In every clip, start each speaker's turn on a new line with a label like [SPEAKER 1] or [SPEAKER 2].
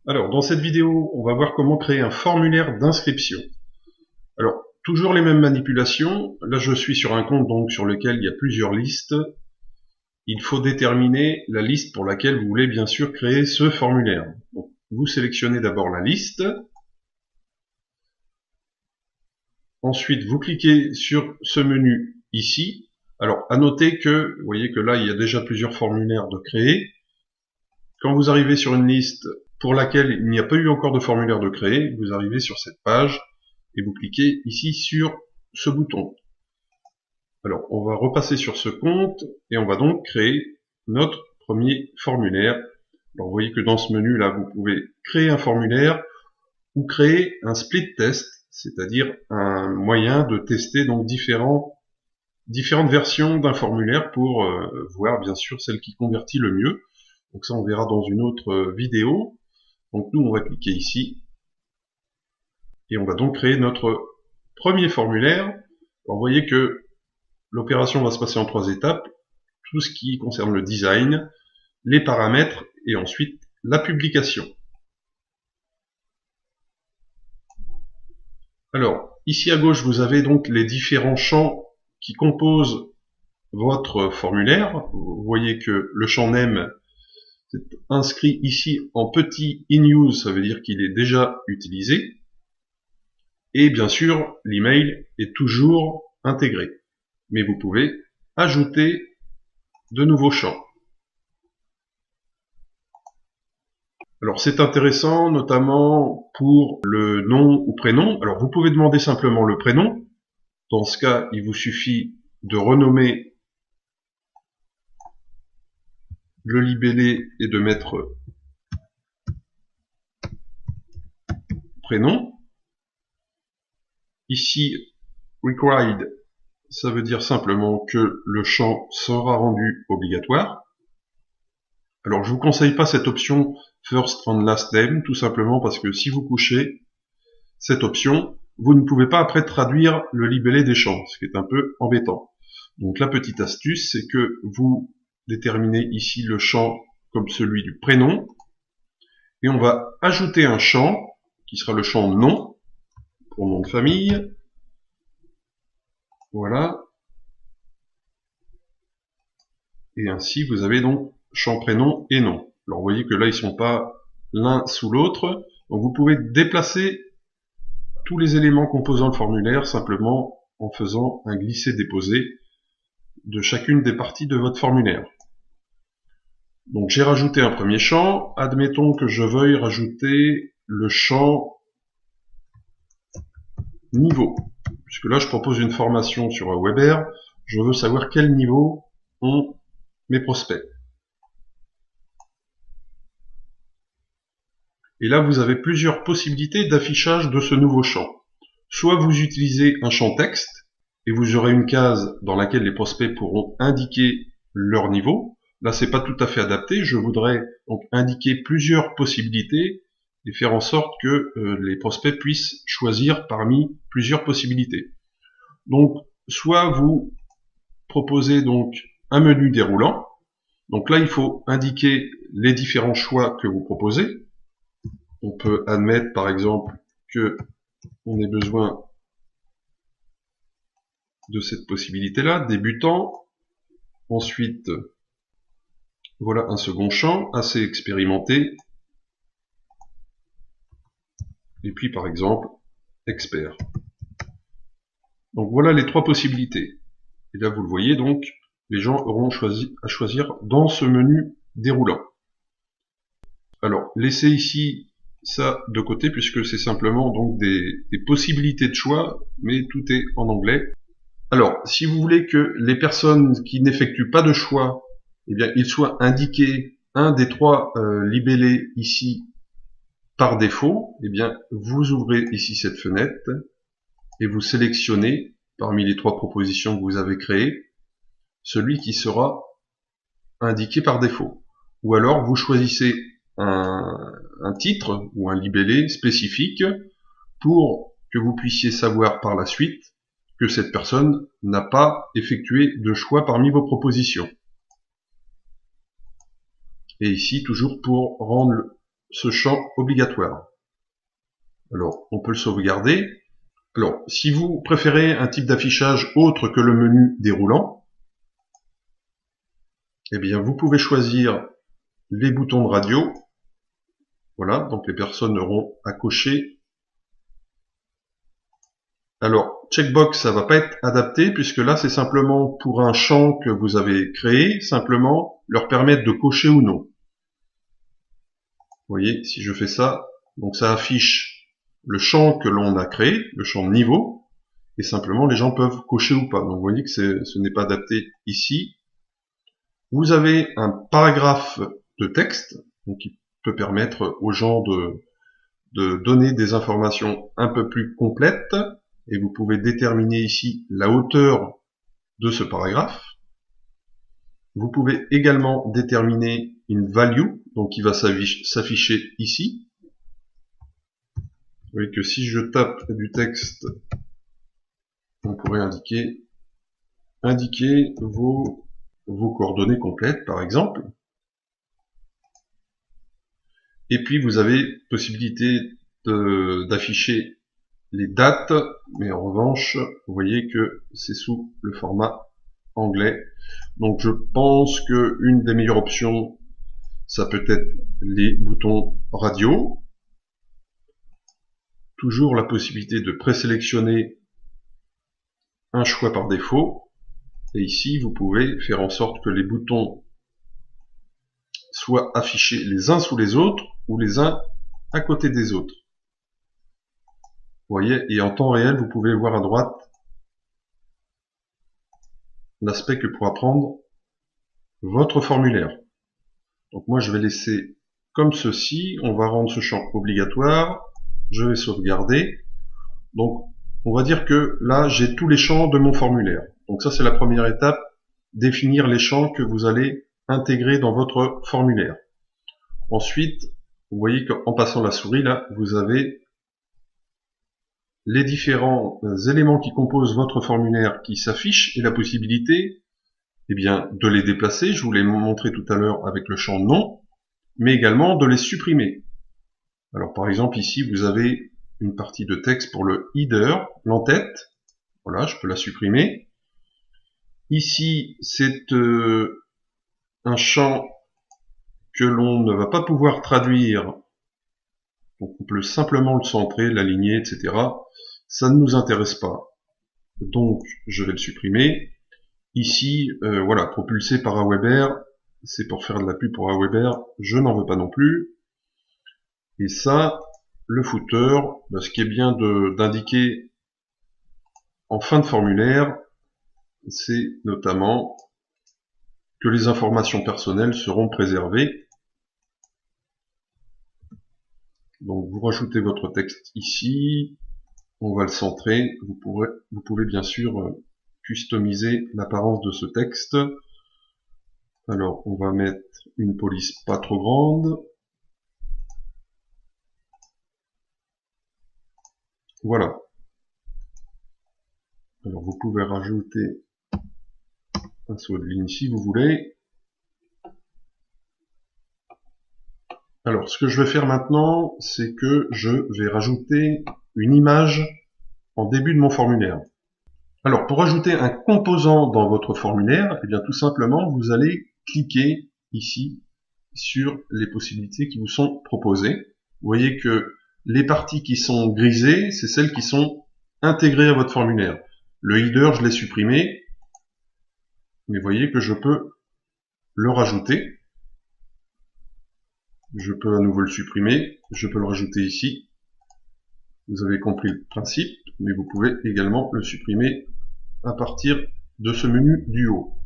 [SPEAKER 1] Alors, dans cette vidéo, on va voir comment créer un formulaire d'inscription. Alors, toujours les mêmes manipulations. Là, je suis sur un compte donc sur lequel il y a plusieurs listes. Il faut déterminer la liste pour laquelle vous voulez bien sûr créer ce formulaire. Donc, vous sélectionnez d'abord la liste. Ensuite, vous cliquez sur ce menu ici. Alors, à noter que, vous voyez que là, il y a déjà plusieurs formulaires de créer. Quand vous arrivez sur une liste pour laquelle il n'y a pas eu encore de formulaire de créer, vous arrivez sur cette page et vous cliquez ici sur ce bouton. Alors, on va repasser sur ce compte et on va donc créer notre premier formulaire. Alors, vous voyez que dans ce menu-là, vous pouvez créer un formulaire ou créer un split test, c'est-à-dire un moyen de tester donc différentes versions d'un formulaire pour voir bien sûr celle qui convertit le mieux. Donc ça, on verra dans une autre vidéo. Donc nous, on va cliquer ici et on va donc créer notre premier formulaire. Alors, vous voyez que l'opération va se passer en 3 étapes. Tout ce qui concerne le design, les paramètres et ensuite la publication. Alors, ici à gauche, vous avez donc les différents champs qui composent votre formulaire. Vous voyez que le champ name est inscrit ici en petit in use, ça veut dire qu'il est déjà utilisé. Et bien sûr, l'email est toujours intégré. Mais vous pouvez ajouter de nouveaux champs. Alors c'est intéressant notamment pour le nom ou prénom. Alors vous pouvez demander simplement le prénom. Dans ce cas, il vous suffit de renommer le libellé et de mettre prénom. Ici, required, ça veut dire simplement que le champ sera rendu obligatoire. Alors je vous conseille pas cette option first and last name, tout simplement parce que si vous couchez cette option, vous ne pouvez pas après traduire le libellé des champs, ce qui est un peu embêtant. Donc la petite astuce, c'est que vous déterminez ici le champ comme celui du prénom, et on va ajouter un champ, qui sera le champ nom, pour nom de famille. Voilà. Et ainsi, vous avez donc champ prénom et nom. Alors vous voyez que là, ils ne sont pas l'un sous l'autre. Donc vous pouvez déplacer tous les éléments composant le formulaire simplement en faisant un glisser-déposer de chacune des parties de votre formulaire. Donc j'ai rajouté un premier champ. Admettons que je veuille rajouter le champ niveau. Puisque là, je propose une formation sur Weber. Je veux savoir quel niveau ont mes prospects. Et là, vous avez plusieurs possibilités d'affichage de ce nouveau champ. Soit vous utilisez un champ texte, et vous aurez une case dans laquelle les prospects pourront indiquer leur niveau. Là, c'est pas tout à fait adapté. Je voudrais donc indiquer plusieurs possibilités et faire en sorte que les prospects puissent choisir parmi plusieurs possibilités. Donc, soit vous proposez donc un menu déroulant. Donc là, il faut indiquer les différents choix que vous proposez. On peut admettre, par exemple, que on ait besoin de cette possibilité-là, débutant. Ensuite, voilà un second champ, assez expérimenté. Et puis, par exemple, expert. Donc voilà les 3 possibilités. Et là, vous le voyez, donc, les gens auront à choisir dans ce menu déroulant. Alors, laissez ici ça de côté, puisque c'est simplement donc des possibilités de choix, mais tout est en anglais. Alors, si vous voulez que les personnes qui n'effectuent pas de choix, eh bien, il soit indiqué un des 3 libellés ici par défaut, eh bien, vous ouvrez ici cette fenêtre et vous sélectionnez parmi les 3 propositions que vous avez créées celui qui sera indiqué par défaut. Ou alors, vous choisissez un titre ou un libellé spécifique pour que vous puissiez savoir par la suite que cette personne n'a pas effectué de choix parmi vos propositions. Et ici, toujours pour rendre ce champ obligatoire. Alors, on peut le sauvegarder. Alors, si vous préférez un type d'affichage autre que le menu déroulant, eh bien, vous pouvez choisir les boutons de radio. Voilà, donc les personnes auront à cocher. Alors, checkbox, ça va pas être adapté, puisque là, c'est simplement pour un champ que vous avez créé, simplement leur permettre de cocher ou non. Vous voyez, si je fais ça, donc ça affiche le champ que l'on a créé, le champ de niveau, et simplement les gens peuvent cocher ou pas. Donc vous voyez que ce n'est pas adapté ici. Vous avez un paragraphe de texte, donc qui peut permettre aux gens de donner des informations un peu plus complètes, et vous pouvez déterminer ici la hauteur de ce paragraphe. Vous pouvez également déterminer une value, donc qui va s'afficher ici. Vous voyez que si je tape du texte, on pourrait indiquer vos coordonnées complètes, par exemple. Et puis vous avez possibilité d'afficher les dates, mais en revanche, vous voyez que c'est sous le format anglais. Donc je pense que une des meilleures options, ça peut être les boutons radio. Toujours la possibilité de présélectionner un choix par défaut. Et ici, vous pouvez faire en sorte que les boutons soient affichés les uns sous les autres ou les uns à côté des autres. Vous voyez, et en temps réel, vous pouvez voir à droite l'aspect que pourra prendre votre formulaire. Donc moi, je vais laisser comme ceci. On va rendre ce champ obligatoire. Je vais sauvegarder. Donc, on va dire que là, j'ai tous les champs de mon formulaire. Donc ça, c'est la première étape, définir les champs que vous allez intégrer dans votre formulaire. Ensuite, vous voyez qu'en passant la souris, là, vous avez les différents éléments qui composent votre formulaire qui s'affichent et la possibilité eh bien, de les déplacer. Je vous l'ai montré tout à l'heure avec le champ nom, mais également de les supprimer. Alors par exemple ici, vous avez une partie de texte pour le header, l'entête. Voilà, je peux la supprimer. Ici, c'est un champ que l'on ne va pas pouvoir traduire. Donc on peut simplement le centrer, l'aligner, etc. Ça ne nous intéresse pas. Donc je vais le supprimer. Ici, voilà, propulsé par Aweber, c'est pour faire de la pub pour Aweber, je n'en veux pas non plus. Et ça, le footer, ce qui est bien d'indiquer en fin de formulaire, c'est notamment que les informations personnelles seront préservées. Donc vous rajoutez votre texte ici, on va le centrer, vous pouvez bien sûr customiser l'apparence de ce texte. Alors on va mettre une police pas trop grande. Voilà. Alors vous pouvez rajouter un saut de ligne si vous voulez. Alors ce que je vais faire maintenant, c'est que je vais rajouter une image en début de mon formulaire. Alors pour ajouter un composant dans votre formulaire, eh bien tout simplement vous allez cliquer ici sur les possibilités qui vous sont proposées. Vous voyez que les parties qui sont grisées, c'est celles qui sont intégrées à votre formulaire. Le header, je l'ai supprimé, mais vous voyez que je peux le rajouter. Je peux à nouveau le supprimer, je peux le rajouter ici. Vous avez compris le principe, mais vous pouvez également le supprimer à partir de ce menu du haut.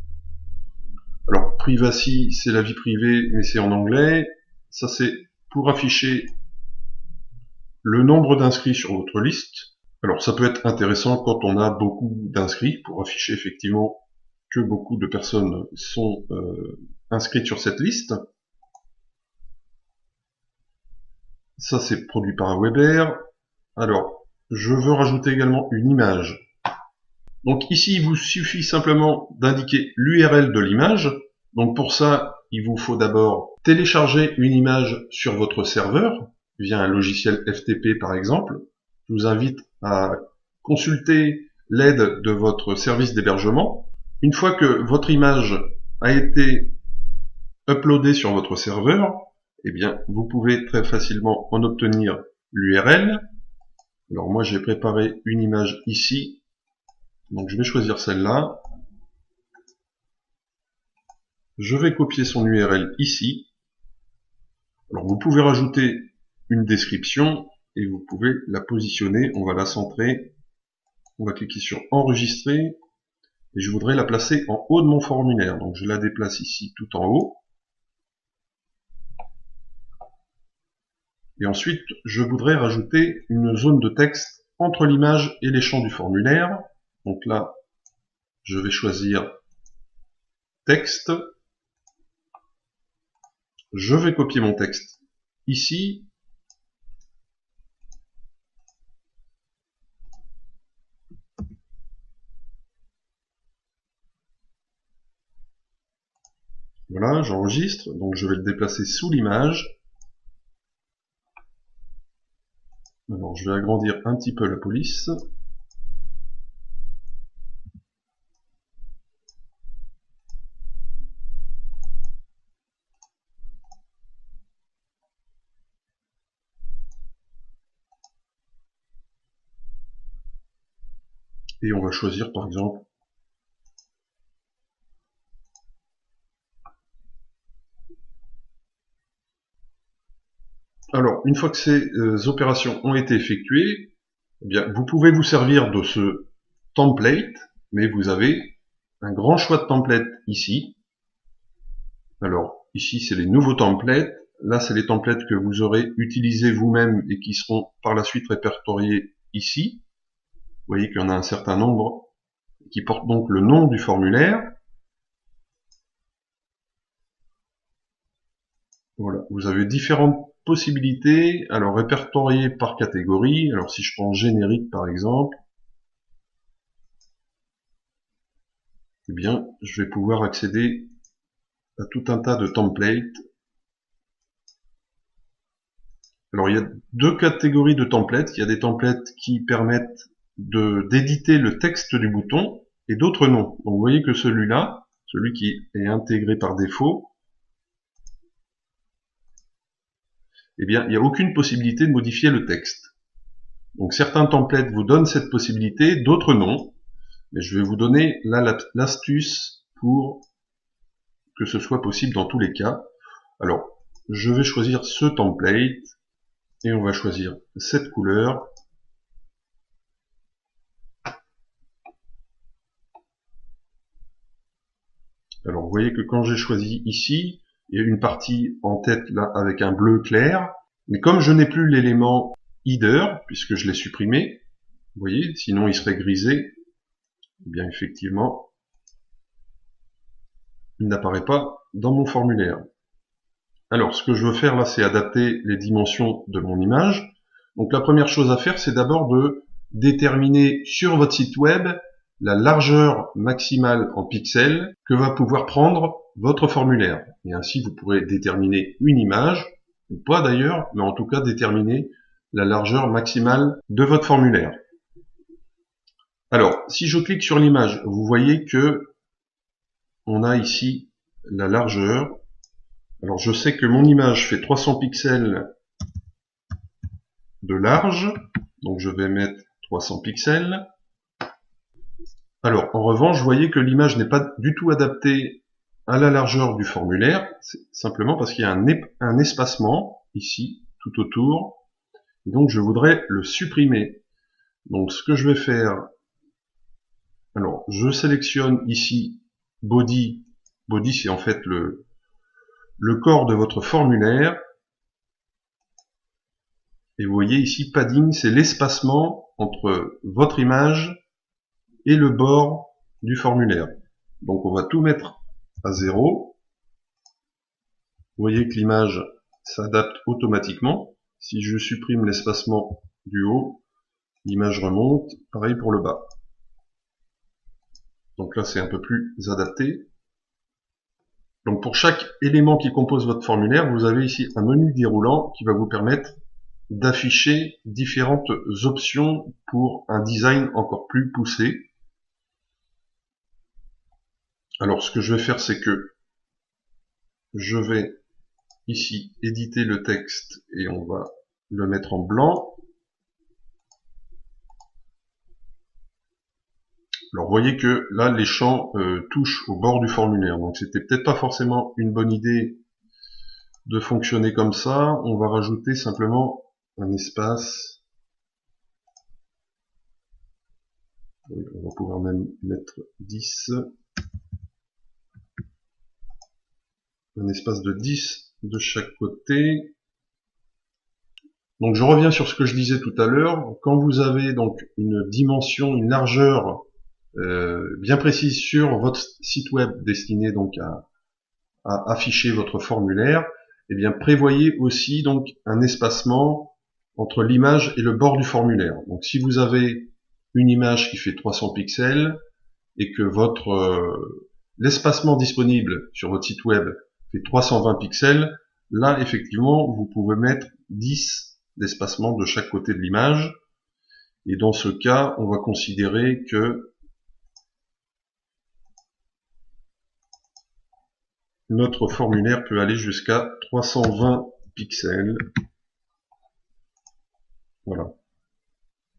[SPEAKER 1] Alors, privacy, c'est la vie privée, mais c'est en anglais. Ça, c'est pour afficher le nombre d'inscrits sur votre liste. Alors, ça peut être intéressant quand on a beaucoup d'inscrits, pour afficher effectivement que beaucoup de personnes sont inscrites sur cette liste. Ça, c'est produit par Aweber. Alors, je veux rajouter également une image. Donc ici, il vous suffit simplement d'indiquer l'URL de l'image. Donc pour ça, il vous faut d'abord télécharger une image sur votre serveur, via un logiciel FTP par exemple, je vous invite à consulter l'aide de votre service d'hébergement. Une fois que votre image a été uploadée sur votre serveur, eh bien, vous pouvez très facilement en obtenir l'URL. Alors moi j'ai préparé une image ici, donc je vais choisir celle-là. Je vais copier son URL ici. Alors vous pouvez rajouter une description et vous pouvez la positionner. On va la centrer. On va cliquer sur enregistrer et je voudrais la placer en haut de mon formulaire. Donc je la déplace ici tout en haut. Et ensuite je voudrais rajouter une zone de texte entre l'image et les champs du formulaire. Donc là je vais choisir texte. Je vais copier mon texte ici. Voilà, j'enregistre, donc je vais le déplacer sous l'image. Alors je vais agrandir un petit peu la police. Et on va choisir par exemple alors, une fois que ces opérations ont été effectuées, eh bien, vous pouvez vous servir de ce template, mais vous avez un grand choix de templates ici. Alors, ici, c'est les nouveaux templates. Là, c'est les templates que vous aurez utilisés vous-même et qui seront par la suite répertoriés ici. Vous voyez qu'il y en a un certain nombre qui portent donc le nom du formulaire. Voilà, vous avez différentes possibilités, alors répertoriées par catégorie. Alors si je prends générique par exemple, eh bien je vais pouvoir accéder à tout un tas de templates. Alors il y a deux catégories de templates. Il y a des templates qui permettent d'éditer le texte du bouton et d'autres non. Donc vous voyez que celui-là, celui qui est intégré par défaut, eh bien il n'y a aucune possibilité de modifier le texte. Donc certains templates vous donnent cette possibilité, d'autres non. Mais je vais vous donner là l'astuce pour que ce soit possible dans tous les cas. Alors, je vais choisir ce template et on va choisir cette couleur. Alors, vous voyez que quand j'ai choisi ici, il y a une partie en tête là avec un bleu clair. Mais comme je n'ai plus l'élément header, puisque je l'ai supprimé, vous voyez, sinon il serait grisé, eh bien effectivement, il n'apparaît pas dans mon formulaire. Alors, ce que je veux faire là, c'est adapter les dimensions de mon image. Donc la première chose à faire, c'est d'abord de déterminer sur votre site web la largeur maximale en pixels que va pouvoir prendre votre formulaire. Et ainsi, vous pourrez déterminer une image, ou pas d'ailleurs, mais en tout cas déterminer la largeur maximale de votre formulaire. Alors, si je clique sur l'image, vous voyez que on a ici la largeur. Alors je sais que mon image fait 300 pixels de large, donc je vais mettre 300 pixels. Alors en revanche, vous voyez que l'image n'est pas du tout adaptée à la largeur du formulaire, c'est simplement parce qu'il y a un espacement ici, tout autour, et donc je voudrais le supprimer. Donc ce que je vais faire, alors je sélectionne ici Body, Body c'est en fait le corps de votre formulaire, et vous voyez ici padding, c'est l'espacement entre votre image et le bord du formulaire. Donc on va tout mettre à 0. Vous voyez que l'image s'adapte automatiquement. Si je supprime l'espacement du haut, l'image remonte, pareil pour le bas. Donc là c'est un peu plus adapté. Donc pour chaque élément qui compose votre formulaire, vous avez ici un menu déroulant qui va vous permettre d'afficher différentes options pour un design encore plus poussé. Alors ce que je vais faire, c'est que je vais ici éditer le texte et on va le mettre en blanc. Alors vous voyez que là les champs touchent au bord du formulaire, donc c'était peut-être pas forcément une bonne idée de fonctionner comme ça. On va rajouter simplement un espace. Oui, on va pouvoir même mettre 10. Un espace de 10 de chaque côté. Donc je reviens sur ce que je disais tout à l'heure. Quand vous avez donc une dimension, une largeur bien précise sur votre site web destiné donc à afficher votre formulaire, eh bien prévoyez aussi donc un espacement entre l'image et le bord du formulaire. Donc si vous avez une image qui fait 300 pixels et que l'espacement disponible sur votre site web fait 320 pixels, là effectivement vous pouvez mettre 10 d'espacement de chaque côté de l'image, et dans ce cas on va considérer que notre formulaire peut aller jusqu'à 320 pixels. Voilà.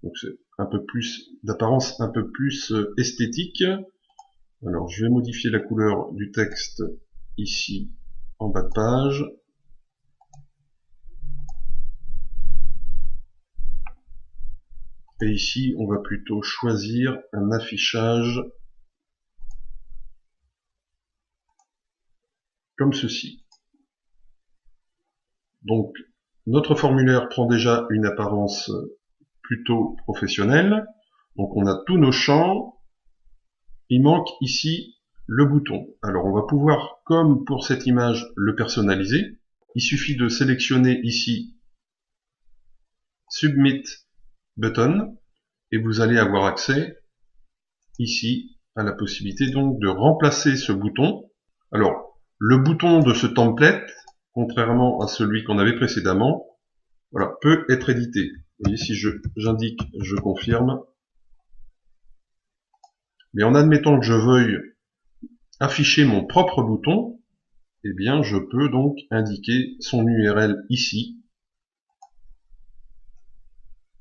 [SPEAKER 1] Donc c'est un peu plus d'apparence un peu plus esthétique. Alors je vais modifier la couleur du texte ici en bas de page. Et ici on va plutôt choisir un affichage comme ceci. Donc notre formulaire prend déjà une apparence plutôt professionnelle. Donc on a tous nos champs. Il manque ici le bouton. Alors on va pouvoir, comme pour cette image, le personnaliser. Il suffit de sélectionner ici Submit Button et vous allez avoir accès ici à la possibilité donc de remplacer ce bouton. Alors le bouton de ce template, contrairement à celui qu'on avait précédemment, voilà, peut être édité. Vous voyez, si j'indique je confirme, mais en admettant que je veuille afficher mon propre bouton, eh bien je peux donc indiquer son URL ici.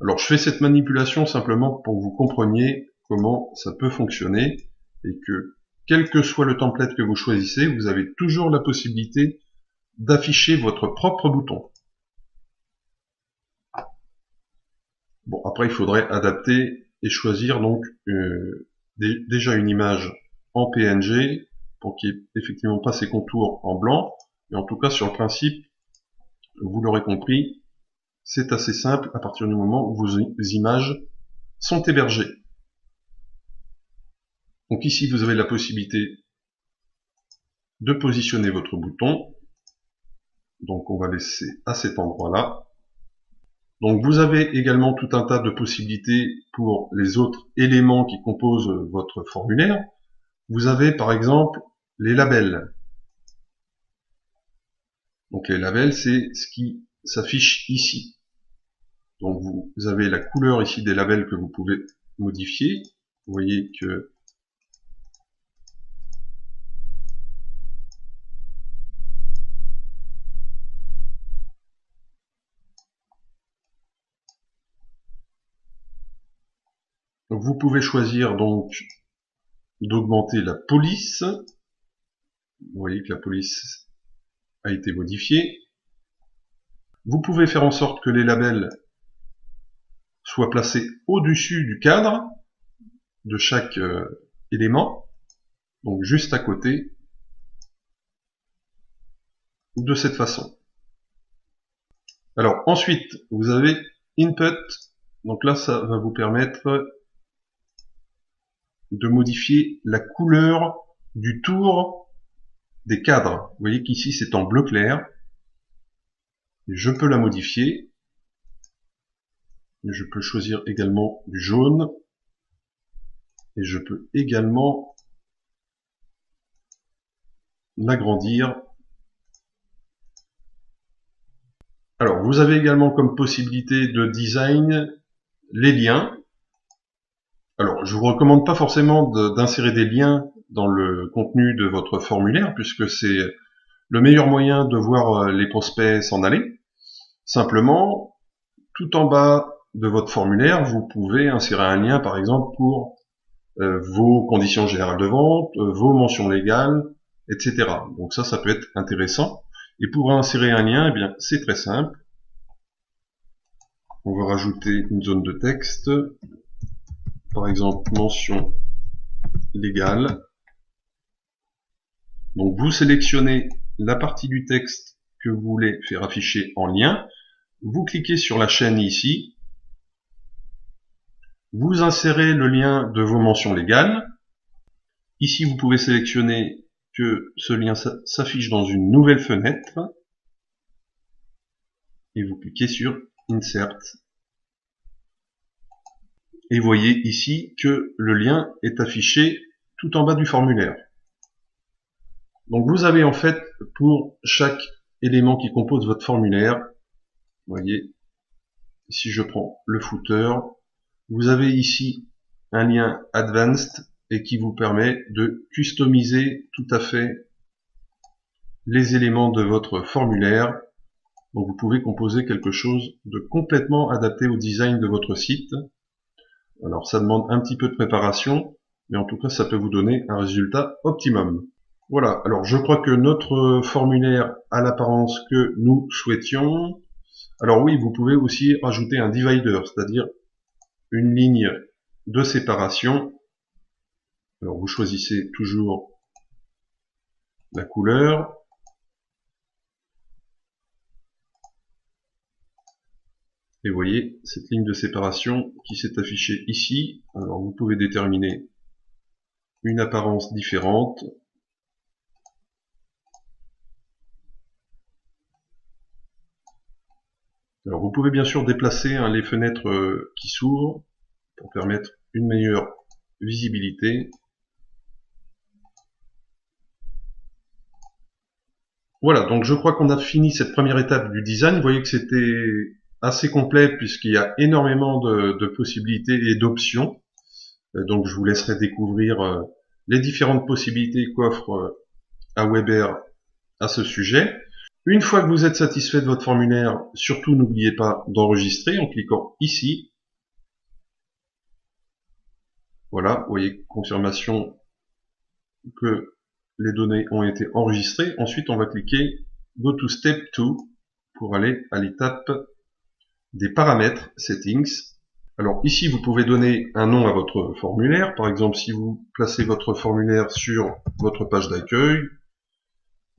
[SPEAKER 1] Alors je fais cette manipulation simplement pour que vous compreniez comment ça peut fonctionner et que quel que soit le template que vous choisissez, vous avez toujours la possibilité d'afficher votre propre bouton. Bon, après il faudrait adapter et choisir donc déjà une image en PNG pour qu'il n'y ait effectivement pas ces contours en blanc, mais en tout cas sur le principe, vous l'aurez compris, c'est assez simple à partir du moment où vos images sont hébergées. Donc ici vous avez la possibilité de positionner votre bouton, donc on va laisser à cet endroit là. Donc vous avez également tout un tas de possibilités pour les autres éléments qui composent votre formulaire. Vous avez par exemple les labels. Donc les labels, c'est ce qui s'affiche ici. Donc vous avez la couleur ici des labels que vous pouvez modifier. Vous voyez que vous pouvez choisir donc d'augmenter la police. Vous voyez que la police a été modifiée. Vous pouvez faire en sorte que les labels soient placés au-dessus du cadre de chaque élément, donc juste à côté, de cette façon. Alors ensuite, vous avez Input, donc là ça va vous permettre de modifier la couleur du tour des cadres. Vous voyez qu'ici c'est en bleu clair. Je peux la modifier. Je peux choisir également du jaune. Et je peux également l'agrandir. Alors, vous avez également comme possibilité de design les liens. Alors, je vous recommande pas forcément d'insérer des liens dans le contenu de votre formulaire, puisque c'est le meilleur moyen de voir les prospects s'en aller. Simplement, tout en bas de votre formulaire, vous pouvez insérer un lien, par exemple, pour vos conditions générales de vente, vos mentions légales, etc. Donc ça peut être intéressant. Et pour insérer un lien, eh bien, c'est très simple. On va rajouter une zone de texte, par exemple mention légale. Donc vous sélectionnez la partie du texte que vous voulez faire afficher en lien, vous cliquez sur la chaîne ici, vous insérez le lien de vos mentions légales. Ici vous pouvez sélectionner que ce lien s'affiche dans une nouvelle fenêtre et vous cliquez sur Insert. Et vous voyez ici que le lien est affiché tout en bas du formulaire. Donc vous avez en fait pour chaque élément qui compose votre formulaire, vous voyez, si je prends le footer, vous avez ici un lien Advanced et qui vous permet de customiser tout à fait les éléments de votre formulaire. Donc vous pouvez composer quelque chose de complètement adapté au design de votre site. Alors ça demande un petit peu de préparation, mais en tout cas ça peut vous donner un résultat optimum. Voilà, alors je crois que notre formulaire a l'apparence que nous souhaitions. Alors oui, vous pouvez aussi rajouter un divider, c'est-à-dire une ligne de séparation. Alors vous choisissez toujours la couleur. Et vous voyez cette ligne de séparation qui s'est affichée ici. Alors vous pouvez déterminer une apparence différente. Alors vous pouvez bien sûr déplacer les fenêtres qui s'ouvrent pour permettre une meilleure visibilité. Voilà, donc je crois qu'on a fini cette première étape du design. Vous voyez que c'était assez complet puisqu'il y a énormément de possibilités et d'options. Donc je vous laisserai découvrir les différentes possibilités qu'offre Aweber à ce sujet. Une fois que vous êtes satisfait de votre formulaire, surtout n'oubliez pas d'enregistrer en cliquant ici. Voilà, vous voyez, confirmation que les données ont été enregistrées. Ensuite, on va cliquer Go to Step 2 pour aller à l'étape des paramètres, Settings. Alors ici, vous pouvez donner un nom à votre formulaire. Par exemple, si vous placez votre formulaire sur votre page d'accueil,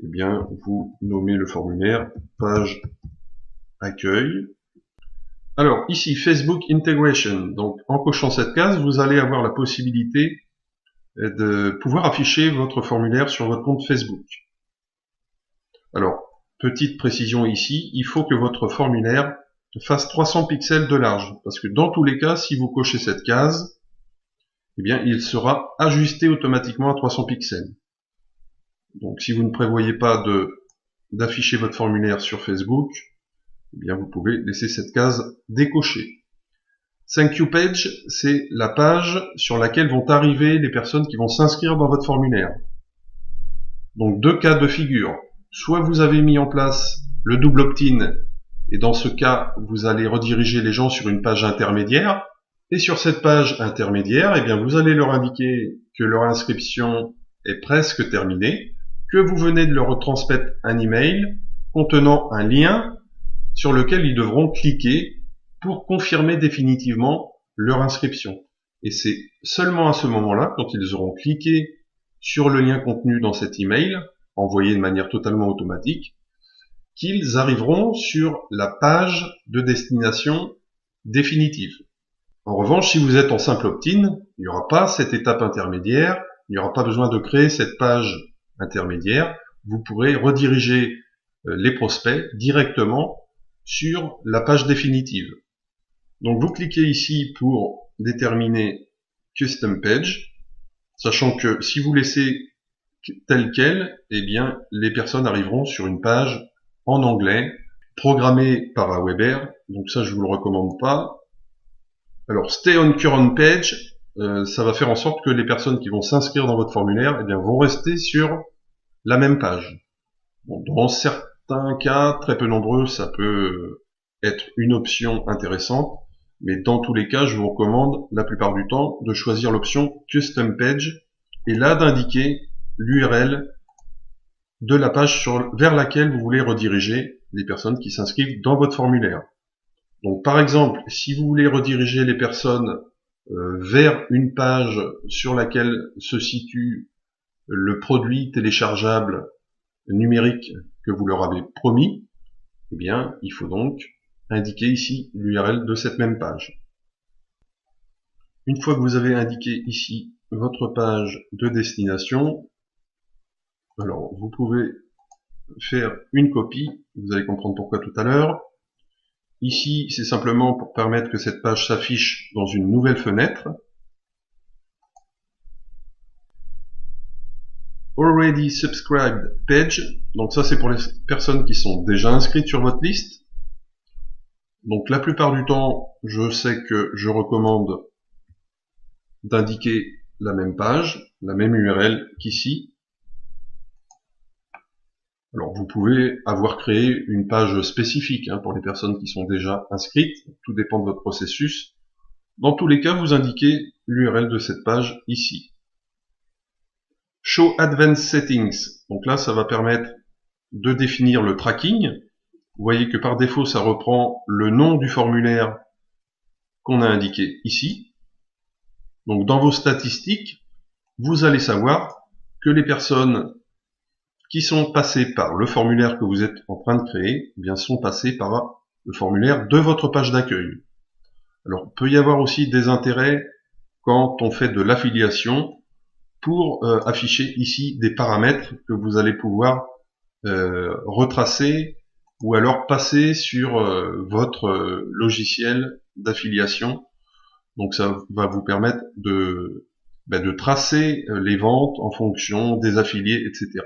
[SPEAKER 1] eh bien, vous nommez le formulaire page accueil. Alors ici, Facebook Integration. Donc en cochant cette case, vous allez avoir la possibilité de pouvoir afficher votre formulaire sur votre compte Facebook. Alors, petite précision ici, il faut que votre formulaire fasse 300 pixels de large, parce que dans tous les cas, si vous cochez cette case, eh bien, il sera ajusté automatiquement à 300 pixels. Donc, si vous ne prévoyez pas d'afficher votre formulaire sur Facebook, eh bien, vous pouvez laisser cette case décochée. Thank you page, c'est la page sur laquelle vont arriver les personnes qui vont s'inscrire dans votre formulaire. Donc, deux cas de figure. Soit vous avez mis en place le double opt-in, et dans ce cas, vous allez rediriger les gens sur une page intermédiaire, et sur cette page intermédiaire, eh bien, vous allez leur indiquer que leur inscription est presque terminée, que vous venez de leur retransmettre un email contenant un lien sur lequel ils devront cliquer pour confirmer définitivement leur inscription. Et c'est seulement à ce moment-là, quand ils auront cliqué sur le lien contenu dans cet email, envoyé de manière totalement automatique, qu'ils arriveront sur la page de destination définitive. En revanche, si vous êtes en simple opt-in, il n'y aura pas cette étape intermédiaire, il n'y aura pas besoin de créer cette page intermédiaire, vous pourrez rediriger les prospects directement sur la page définitive. Donc vous cliquez ici pour déterminer Custom Page, sachant que si vous laissez tel quel, eh bien, les personnes arriveront sur une page en anglais, programmée par Aweber. Donc ça, je vous le recommande pas. Alors, Stay on Current Page, ça va faire en sorte que les personnes qui vont s'inscrire dans votre formulaire, eh bien, vont rester sur la même page. Bon, dans certains cas, très peu nombreux, ça peut être une option intéressante, mais dans tous les cas, je vous recommande la plupart du temps de choisir l'option Custom Page et là d'indiquer l'URL de la page vers laquelle vous voulez rediriger les personnes qui s'inscrivent dans votre formulaire. Donc par exemple, si vous voulez rediriger les personnes vers une page sur laquelle se situe le produit téléchargeable numérique que vous leur avez promis, eh bien, il faut donc indiquer ici l'URL de cette même page. Une fois que vous avez indiqué ici votre page de destination, alors vous pouvez faire une copie, vous allez comprendre pourquoi tout à l'heure. Ici, c'est simplement pour permettre que cette page s'affiche dans une nouvelle fenêtre. Already subscribed page, donc ça c'est pour les personnes qui sont déjà inscrites sur votre liste. Donc la plupart du temps, je sais que je recommande d'indiquer la même page, la même URL qu'ici. Alors vous pouvez avoir créé une page spécifique pour les personnes qui sont déjà inscrites, tout dépend de votre processus. Dans tous les cas, vous indiquez l'URL de cette page ici. Show Advanced Settings, donc là ça va permettre de définir le tracking. Vous voyez que par défaut ça reprend le nom du formulaire qu'on a indiqué ici. Donc dans vos statistiques, vous allez savoir que les personnes qui sont passées par le formulaire que vous êtes en train de créer, eh bien sont passées par le formulaire de votre page d'accueil. Alors, il peut y avoir aussi des intérêts quand on fait de l'affiliation pour afficher ici des paramètres que vous allez pouvoir retracer ou alors passer sur votre logiciel d'affiliation. Donc ça va vous permettre de tracer les ventes en fonction des affiliés, etc.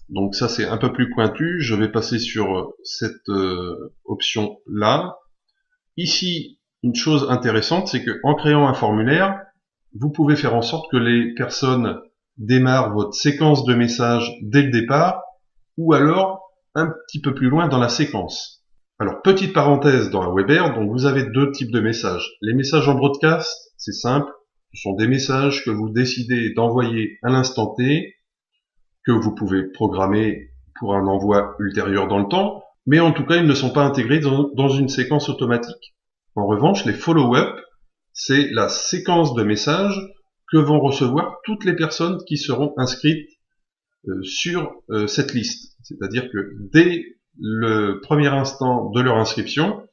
[SPEAKER 1] Donc ça c'est un peu plus pointu, je vais passer sur cette option là. Ici, une chose intéressante, c'est que en créant un formulaire, vous pouvez faire en sorte que les personnes démarrent votre séquence de messages dès le départ, ou alors un petit peu plus loin dans la séquence. Alors, petite parenthèse dans Aweber, donc vous avez deux types de messages. Les messages en broadcast, c'est simple, ce sont des messages que vous décidez d'envoyer à l'instant T, que vous pouvez programmer pour un envoi ultérieur dans le temps, mais en tout cas, ils ne sont pas intégrés dans une séquence automatique. En revanche, les follow-up, c'est la séquence de messages que vont recevoir toutes les personnes qui seront inscrites sur cette liste. C'est-à-dire que dès le premier instant de leur inscription,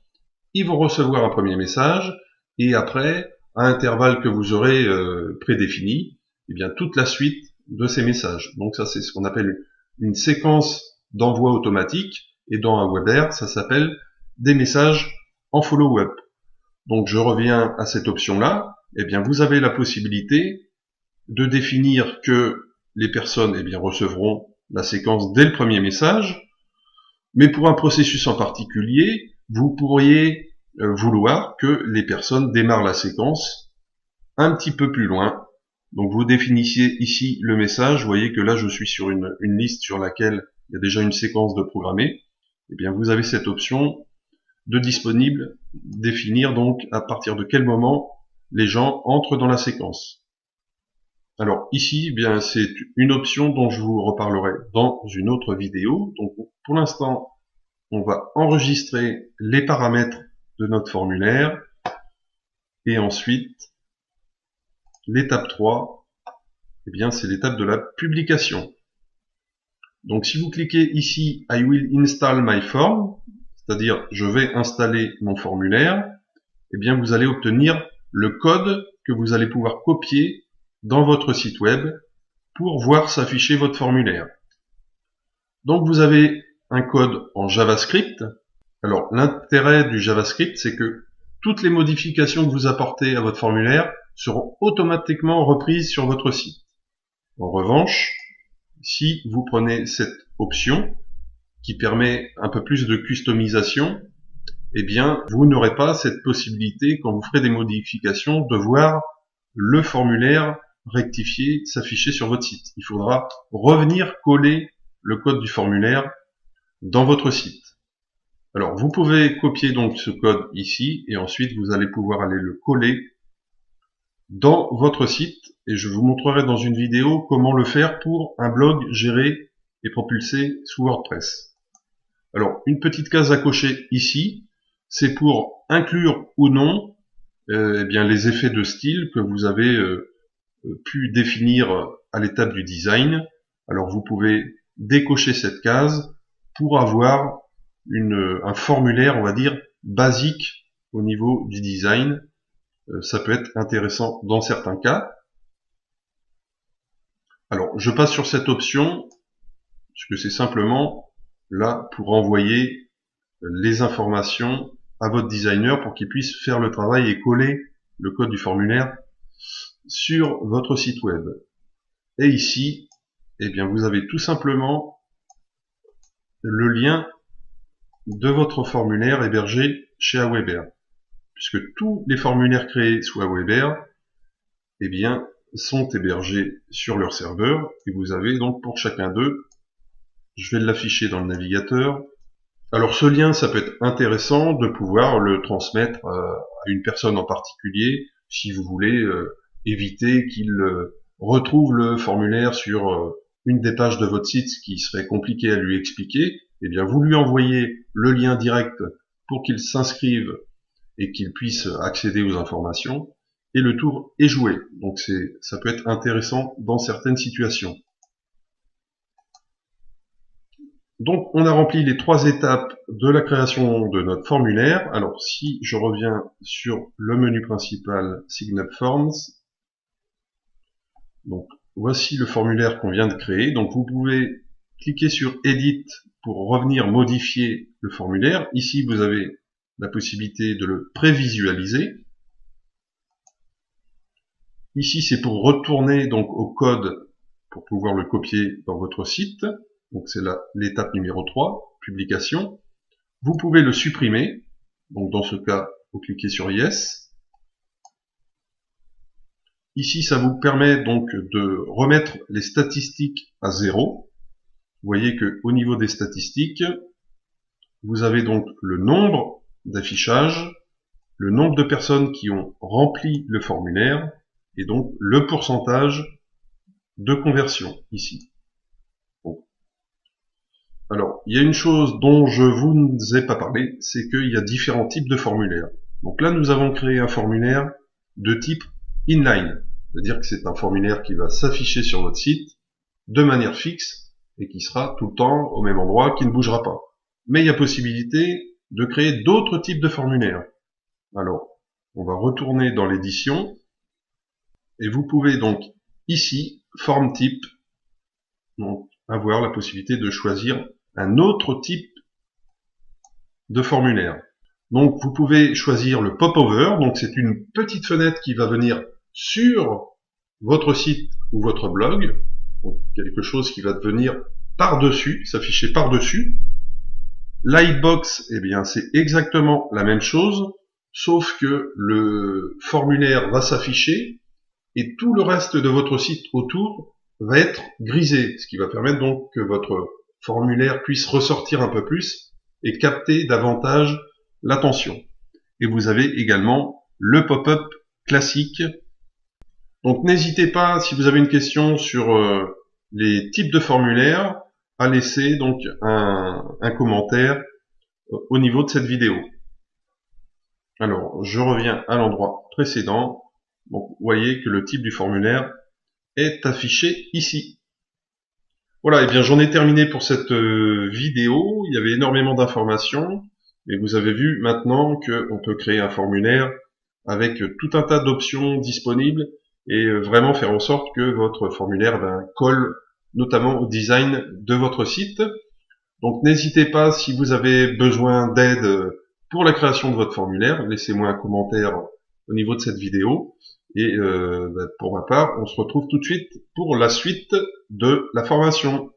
[SPEAKER 1] ils vont recevoir un premier message, et après, à intervalles que vous aurez prédéfinis, eh bien toute la suite de ces messages. Donc ça, c'est ce qu'on appelle une séquence d'envoi automatique, et dans Aweber, ça s'appelle des messages en follow-up. Donc je reviens à cette option-là, eh bien vous avez la possibilité de définir que les personnes recevront la séquence dès le premier message, mais pour un processus en particulier, vous pourriez vouloir que les personnes démarrent la séquence un petit peu plus loin. Donc vous définissiez ici le message, vous voyez que là je suis sur une liste sur laquelle il y a déjà une séquence de programmée, eh bien vous avez cette option de disponible, définir donc à partir de quel moment les gens entrent dans la séquence. Alors ici, eh bien c'est une option dont je vous reparlerai dans une autre vidéo. Donc pour l'instant, on va enregistrer les paramètres de notre formulaire et ensuite l'étape 3, eh bien c'est l'étape de la publication. Donc si vous cliquez ici I will install my form, c'est-à-dire je vais installer mon formulaire, eh bien vous allez obtenir le code que vous allez pouvoir copier dans votre site web pour voir s'afficher votre formulaire. Donc vous avez un code en JavaScript. Alors l'intérêt du JavaScript, c'est que toutes les modifications que vous apportez à votre formulaire seront automatiquement reprises sur votre site. En revanche, si vous prenez cette option qui permet un peu plus de customisation, eh bien, vous n'aurez pas cette possibilité, quand vous ferez des modifications, de voir le formulaire rectifié s'afficher sur votre site. Il faudra revenir coller le code du formulaire dans votre site. Alors, vous pouvez copier donc ce code ici, et ensuite vous allez pouvoir aller le coller dans votre site, et je vous montrerai dans une vidéo comment le faire pour un blog géré et propulsé sous WordPress. Alors, une petite case à cocher ici, c'est pour inclure ou non eh bien, les effets de style que vous avez pu définir à l'étape du design. Alors, vous pouvez décocher cette case pour avoir un formulaire, on va dire, basique au niveau du design. Ça peut être intéressant dans certains cas. Alors, je passe sur cette option, puisque c'est simplement là pour envoyer les informations à votre designer pour qu'il puisse faire le travail et coller le code du formulaire sur votre site web. Et ici, eh bien, vous avez tout simplement le lien de votre formulaire hébergé chez Aweber. Puisque tous les formulaires créés sous Aweber, eh bien, sont hébergés sur leur serveur, et vous avez donc pour chacun d'eux, je vais l'afficher dans le navigateur. Alors ce lien, ça peut être intéressant de pouvoir le transmettre à une personne en particulier, si vous voulez éviter qu'il retrouve le formulaire sur une des pages de votre site, ce qui serait compliqué à lui expliquer. Eh bien, vous lui envoyez le lien direct pour qu'il s'inscrive et qu'il puisse accéder aux informations, et le tour est joué. Donc ça peut être intéressant dans certaines situations. Donc on a rempli les 3 étapes de la création de notre formulaire. Alors si je reviens sur le menu principal Sign Up Forms, donc voici le formulaire qu'on vient de créer. Donc vous pouvez cliquer sur Edit pour revenir modifier le formulaire. Ici vous avez la possibilité de le prévisualiser. Ici c'est pour retourner donc au code pour pouvoir le copier dans votre site. Donc c'est l'étape numéro 3, publication. Vous pouvez le supprimer. Donc dans ce cas, vous cliquez sur Yes. Ici, ça vous permet donc de remettre les statistiques à 0. Vous voyez que au niveau des statistiques, vous avez donc le nombre d'affichages, le nombre de personnes qui ont rempli le formulaire, et donc le pourcentage de conversion ici. Bon. Alors, il y a une chose dont je vous ai pas parlé, c'est qu'il y a différents types de formulaires. Donc là, nous avons créé un formulaire de type inline, c'est-à-dire que c'est un formulaire qui va s'afficher sur votre site de manière fixe et qui sera tout le temps au même endroit, qui ne bougera pas. Mais il y a possibilité de créer d'autres types de formulaires. Alors, on va retourner dans l'édition et vous pouvez donc ici, forme type, donc avoir la possibilité de choisir un autre type de formulaire. Donc vous pouvez choisir le pop-over, donc c'est une petite fenêtre qui va venir sur votre site ou votre blog, donc quelque chose qui va venir par-dessus, s'afficher par-dessus. Lightbox, eh bien c'est exactement la même chose, sauf que le formulaire va s'afficher et tout le reste de votre site autour va être grisé, ce qui va permettre donc que votre formulaire puisse ressortir un peu plus et capter davantage l'attention. Et vous avez également le pop-up classique. Donc n'hésitez pas, si vous avez une question sur les types de formulaires, à laisser donc un commentaire au niveau de cette vidéo. Alors, je reviens à l'endroit précédent. Donc, vous voyez que le type du formulaire est affiché ici. Voilà, et bien j'en ai terminé pour cette vidéo. Il y avait énormément d'informations, mais vous avez vu maintenant qu'on peut créer un formulaire avec tout un tas d'options disponibles et vraiment faire en sorte que votre formulaire colle notamment au design de votre site. Donc n'hésitez pas, si vous avez besoin d'aide pour la création de votre formulaire, laissez-moi un commentaire au niveau de cette vidéo. Et pour ma part, on se retrouve tout de suite pour la suite de la formation.